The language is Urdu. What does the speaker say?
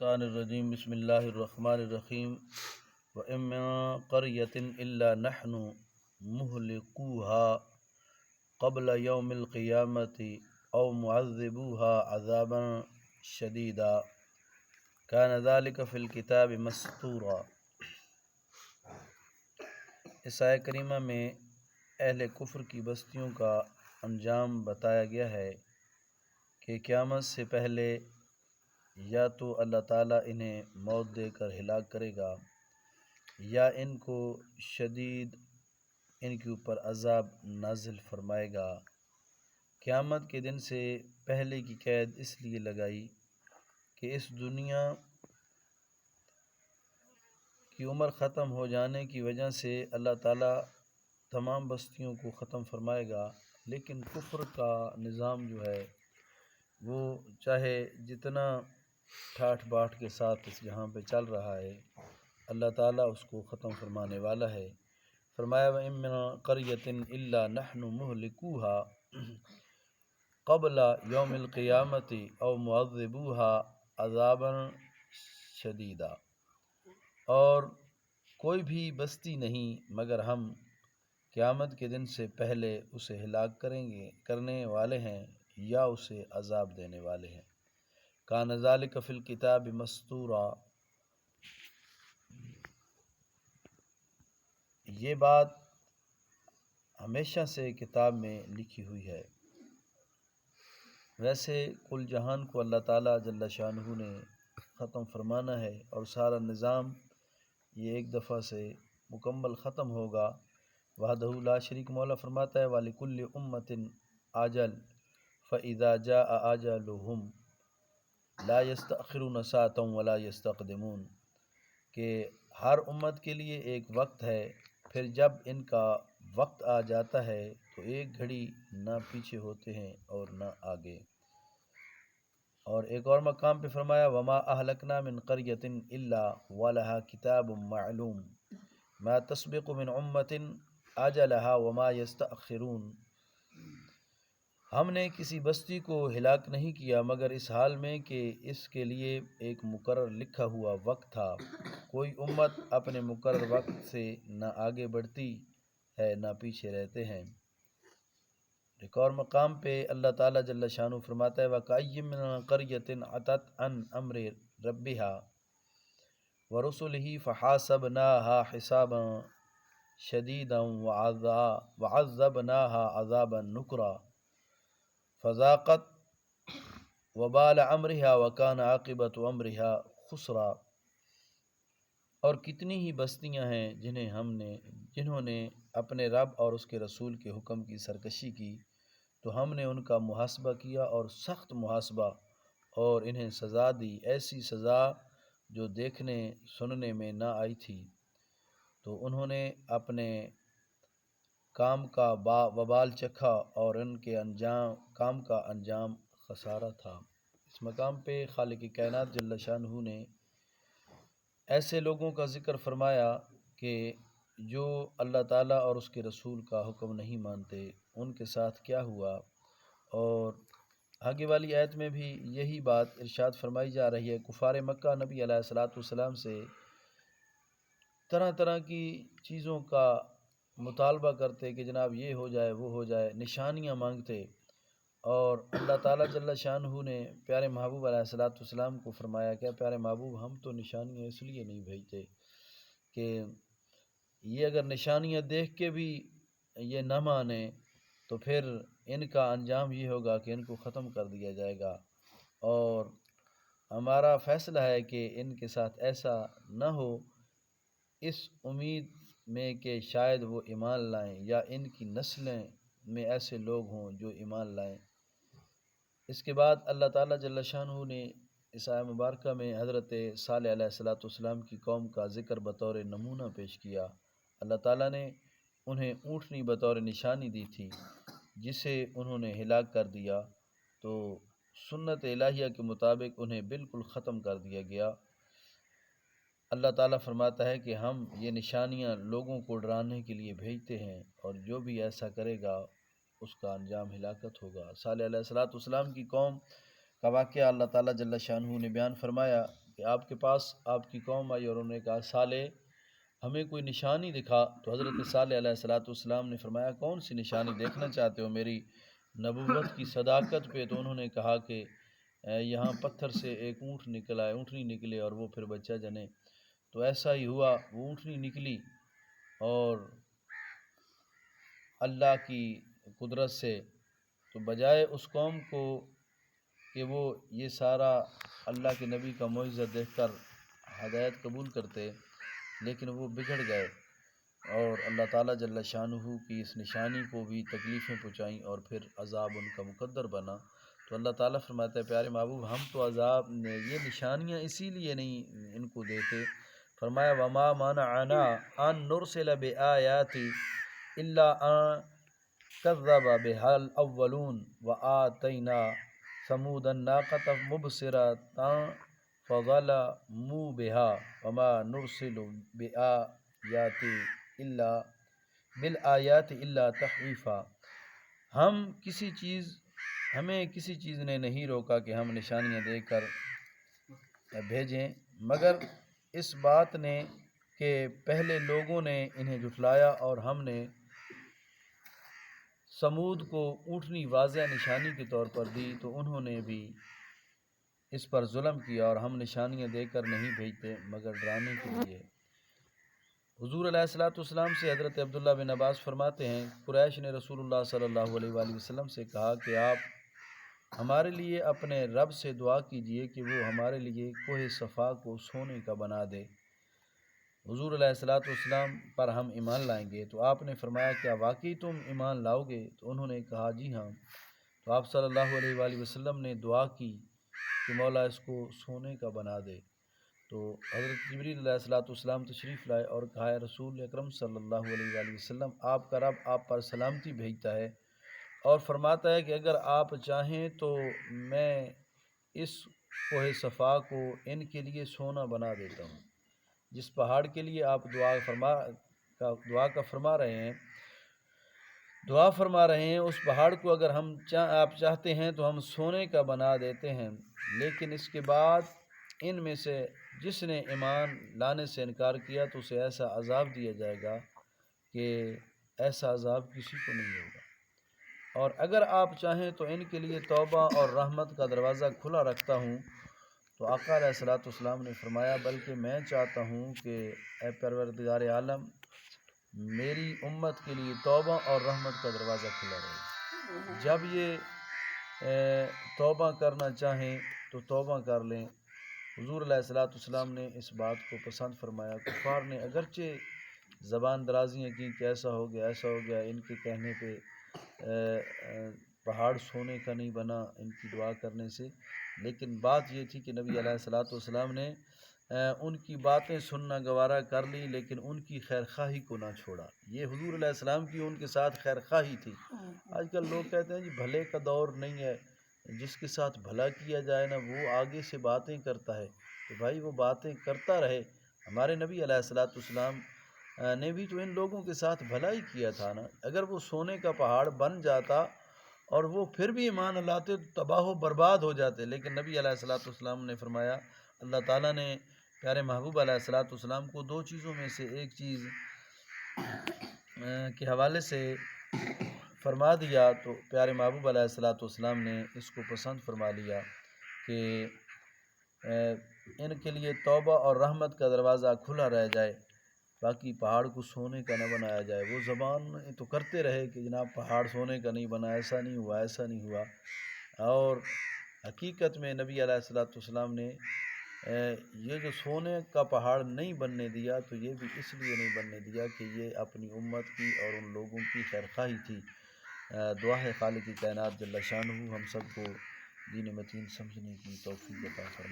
الشیطان الرجیم بسم اللہ الرحمن الرحیم وَإِن مِّن قَرْيَةٍ إِلَّا نَحْنُ مُهْلِكُوهَا قَبْلَ يَوْمِ الْقِيَامَةِ أَوْ مُعَذِّبُوهَا عَذَابًا شَدِيدًا كَانَ ذَلِكَ فِي الْكِتَابِ مَسْطُورًا۔ اس آیہ کریمہ میں اہل کفر کی بستیوں کا انجام بتایا گیا ہے کہ قیامت سے پہلے یا تو اللہ تعالیٰ انہیں موت دے کر ہلاک کرے گا یا ان کو شدید ان کے اوپر عذاب نازل فرمائے گا۔ قیامت کے دن سے پہلے کی قید اس لیے لگائی کہ اس دنیا کی عمر ختم ہو جانے کی وجہ سے اللہ تعالیٰ تمام بستیوں کو ختم فرمائے گا، لیکن کفر کا نظام جو ہے وہ چاہے جتنا ٹھاٹھ باٹھ کے ساتھ اس جہاں پہ چل رہا ہے، اللہ تعالیٰ اس کو ختم فرمانے والا ہے۔ فرمایا وَإِن مِّن قَرْيَةٍ إِلَّا نَحْنُ مُهْلِكُوهَا قَبْلَ يَوْمِ الْقِيَامَةِ أَوْ مُعَذِّبُوهَا عَذَابًا شَدِيدًا، اور کوئی بھی بستی نہیں مگر ہم قیامت کے دن سے پہلے اسے ہلاک کرنے والے ہیں یا اسے عذاب دینے والے ہیں۔ کان ذالک فی الکتاب مستورا، یہ بات ہمیشہ سے کتاب میں لکھی ہوئی ہے۔ ویسے کل جہان کو اللہ تعالیٰ جل شانہ نے ختم فرمانا ہے اور سارا نظام یہ ایک دفعہ سے مکمل ختم ہوگا۔ وحدہ لا شریک مولا فرماتا ہے وَلِكُلِّ أُمَّةٍ أَجَلٌ فَإِذَا جَاءَ أَجَلُهُمْ لا يستأخرون ساعة ولا يستقدمون، کہ ہر امت کے لیے ایک وقت ہے، پھر جب ان کا وقت آ جاتا ہے تو ایک گھڑی نہ پیچھے ہوتے ہیں اور نہ آگے۔ اور ایک اور مقام پہ فرمایا وَمَا أَهْلَكْنَا مِنْ قَرْيَةٍ إِلَّا وَلَهَا كِتَابٌ مَّعْلُومٌ مَا تَسْبِقُ مِنْ أُمَّةٍ أَجَلَهَا وَمَا يَسْتَأْخِرُونَ، ہم نے کسی بستی کو ہلاک نہیں کیا مگر اس حال میں کہ اس کے لیے ایک مقرر لکھا ہوا وقت تھا، کوئی امت اپنے مقرر وقت سے نہ آگے بڑھتی ہے نہ پیچھے رہتے ہیں۔ ایک اور مقام پہ اللہ تعالیٰ جل شانہ فرماتا ہے وَكَأَيٍّ مِّن قَرْيَةٍ عَتَتْ عَنْ أَمْرِ رَبِّهَا وَرُسُلِهِ فَحَاسَبْنَاهَا حِسَابًا شَدِيدًا وَعَذَّبْنَاهَا عَذَابًا نُكْرًا فَذَاقَتْ وَبَالَ أَمْرِهَا وَكَانَ عَاقِبَةُ أَمْرِهَا خُسْرًا۔ اور کتنی ہی بستیاں ہیں جنہوں نے اپنے رب اور اس کے رسول کے حکم کی سرکشی کی تو ہم نے ان کا محاسبہ کیا اور سخت محاسبہ، اور انہیں سزا دی، ایسی سزا جو دیکھنے سننے میں نہ آئی تھی، تو انہوں نے اپنے کام کا وبال چکھا اور ان کے کام کا انجام خسارہ تھا۔ اس مقام پہ خالق کائنات جل شانہ نے ایسے لوگوں کا ذکر فرمایا کہ جو اللہ تعالیٰ اور اس کے رسول کا حکم نہیں مانتے، ان کے ساتھ کیا ہوا۔ اور آگے والی آیت میں بھی یہی بات ارشاد فرمائی جا رہی ہے۔ کفار مکہ نبی علیہ الصلوۃ والسلام سے طرح طرح کی چیزوں کا مطالبہ کرتے کہ جناب یہ ہو جائے وہ ہو جائے، نشانیاں مانگتے، اور اللہ تعالیٰ جل شانہ نے پیارے محبوب علیہ الصلوۃ والسلام کو فرمایا کہ پیارے محبوب ہم تو نشانیاں اس لیے نہیں بھیجتے کہ یہ اگر نشانیاں دیکھ کے بھی یہ نہ مانے تو پھر ان کا انجام یہ ہوگا کہ ان کو ختم کر دیا جائے گا، اور ہمارا فیصلہ ہے کہ ان کے ساتھ ایسا نہ ہو، اس امید میں کہ شاید وہ ایمان لائیں یا ان کی نسلیں میں ایسے لوگ ہوں جو ایمان لائیں۔ اس کے بعد اللہ تعالیٰ جل شانہ نے اس آیہ مبارکہ میں حضرت صالح علیہ الصلوۃ والسلام کی قوم کا ذکر بطور نمونہ پیش کیا۔ اللہ تعالیٰ نے انہیں اونٹنی بطور نشانی دی تھی جسے انہوں نے ہلاک کر دیا، تو سنت الہیہ کے مطابق انہیں بالکل ختم کر دیا گیا۔ اللہ تعالیٰ فرماتا ہے کہ ہم یہ نشانیاں لوگوں کو ڈرانے کے لیے بھیجتے ہیں، اور جو بھی ایسا کرے گا اس کا انجام ہلاکت ہوگا۔ صالح علیہ الصلوۃ والسلام کی قوم کا واقعہ اللہ تعالیٰ جل شانہ نے بیان فرمایا کہ آپ کے پاس آپ کی قوم آئی اور انہوں نے کہا صالح ہمیں کوئی نشانی دکھا، تو حضرت صالح علیہ السلام نے فرمایا کون سی نشانی دیکھنا چاہتے ہو میری نبوت کی صداقت پہ؟ تو انہوں نے کہا کہ یہاں پتھر سے ایک اونٹ نکلا ہے، اونٹنی نکلے اور وہ پھر بچہ جنے۔ تو ایسا ہی ہوا، وہ اونٹنی نکلی اور اللہ کی قدرت سے، تو بجائے اس قوم کو کہ وہ یہ سارا اللہ کے نبی کا معجزہ دیکھ کر ہدایت قبول کرتے، لیکن وہ بگڑ گئے اور اللہ تعالیٰ جل شانہ کی اس نشانی کو بھی تکلیفیں پہنچائیں اور پھر عذاب ان کا مقدر بنا۔ تو اللہ تعالیٰ فرماتا ہے پیارے محبوب ہم تو عذاب یہ نشانیاں اسی لیے نہیں ان کو دیتے، فرمایا وما منعنا ان نرسل بآیات الا ان کذب بها الاولون وآتینا ثمود الناقة مبصرة فظلموا بها وما نرسل بآیات الا بالآیات الا تخویفا۔ ہمیں کسی چیز نے نہیں روکا کہ ہم نشانیاں دے کر بھیجیں، مگر اس بات نے کہ پہلے لوگوں نے انہیں جھٹلایا اور ہم نے سمود کو اونٹنی واضح نشانی کے طور پر دی تو انہوں نے بھی اس پر ظلم کیا، اور ہم نشانیاں دے کر نہیں بھیجتے مگر ڈرانے کے لیے۔ حضور علیہ السلام سے حضرت عبداللہ بن عباس فرماتے ہیں قریش نے رسول اللہ صلی اللہ علیہ وآلہ وسلم سے کہا کہ آپ ہمارے لیے اپنے رب سے دعا کیجئے کہ وہ ہمارے لیے کوہ صفا کو سونے کا بنا دے، حضور علیہ السلام پر ہم ایمان لائیں گے۔ تو آپ نے فرمایا کیا واقعی تم ایمان لاؤ گے؟ تو انہوں نے کہا جی ہاں۔ تو آپ صلی اللہ علیہ وآلہ وسلم نے دعا کی کہ مولا اس کو سونے کا بنا دے۔ تو حضرت جبریل علیہ السلام تشریف لائے اور کہا رسول اکرم صلی اللہ علیہ وآلہ وسلم آپ کا رب آپ پر سلامتی بھیجتا ہے اور فرماتا ہے کہ اگر آپ چاہیں تو میں اس کوہ صفا کو ان کے لیے سونا بنا دیتا ہوں۔ جس پہاڑ کے لیے آپ دعا کا فرما رہے ہیں اس پہاڑ کو اگر آپ چاہتے ہیں تو ہم سونے کا بنا دیتے ہیں، لیکن اس کے بعد ان میں سے جس نے ایمان لانے سے انکار کیا تو اسے ایسا عذاب دیا جائے گا کہ ایسا عذاب کسی کو نہیں ہوگا، اور اگر آپ چاہیں تو ان کے لیے توبہ اور رحمت کا دروازہ کھلا رکھتا ہوں۔ تو آقا علیہ السلام نے فرمایا بلکہ میں چاہتا ہوں کہ اے پروردگار عالم میری امت کے لیے توبہ اور رحمت کا دروازہ کھلا رہے، جب یہ توبہ کرنا چاہیں تو توبہ کر لیں۔ حضور علیہ السلام نے اس بات کو پسند فرمایا۔ کفار نے اگرچہ زبان درازیاں کی کہ ایسا ہو گیا، ان کے کہنے پہ پہاڑ سونے کا نہیں بنا ان کی دعا کرنے سے، لیکن بات یہ تھی کہ نبی علیہ السلام نے ان کی باتیں سننا گوارا کر لی لیکن ان کی خیر خواہی کو نہ چھوڑا۔ یہ حضور علیہ السلام کی ان کے ساتھ خیر خواہی تھی۔ آج کل لوگ کہتے ہیں جی بھلے کا دور نہیں ہے، جس کے ساتھ بھلا کیا جائے نا وہ آگے سے باتیں کرتا ہے، تو بھائی وہ باتیں کرتا رہے۔ ہمارے نبی علیہ السلام نے بھی تو ان لوگوں کے ساتھ بھلا ہی کیا تھا نا۔ اگر وہ سونے کا پہاڑ بن جاتا اور وہ پھر بھی ایمان لاتے تو تباہ و برباد ہو جاتے، لیکن نبی علیہ السلام نے فرمایا اللہ تعالیٰ نے پیارے محبوب علیہ السلام کو دو چیزوں میں سے ایک چیز کے حوالے سے فرما دیا، تو پیارے محبوب علیہ السلام نے اس کو پسند فرما لیا کہ ان کے لیے توبہ اور رحمت کا دروازہ کھلا رہ جائے، باقی پہاڑ کو سونے کا نہ بنایا جائے۔ وہ زبان تو کرتے رہے کہ جناب پہاڑ سونے کا نہیں بنا، ایسا نہیں ہوا، اور حقیقت میں نبی علیہ السلام نے یہ جو سونے کا پہاڑ نہیں بننے دیا تو یہ بھی اس لیے نہیں بننے دیا کہ یہ اپنی امت کی اور ان لوگوں کی خیر خواہی تھی۔ دعا ہے خالق کائنات جل شانہ ہم سب کو دین متین سمجھنے کی توفیق عطا فرمائے۔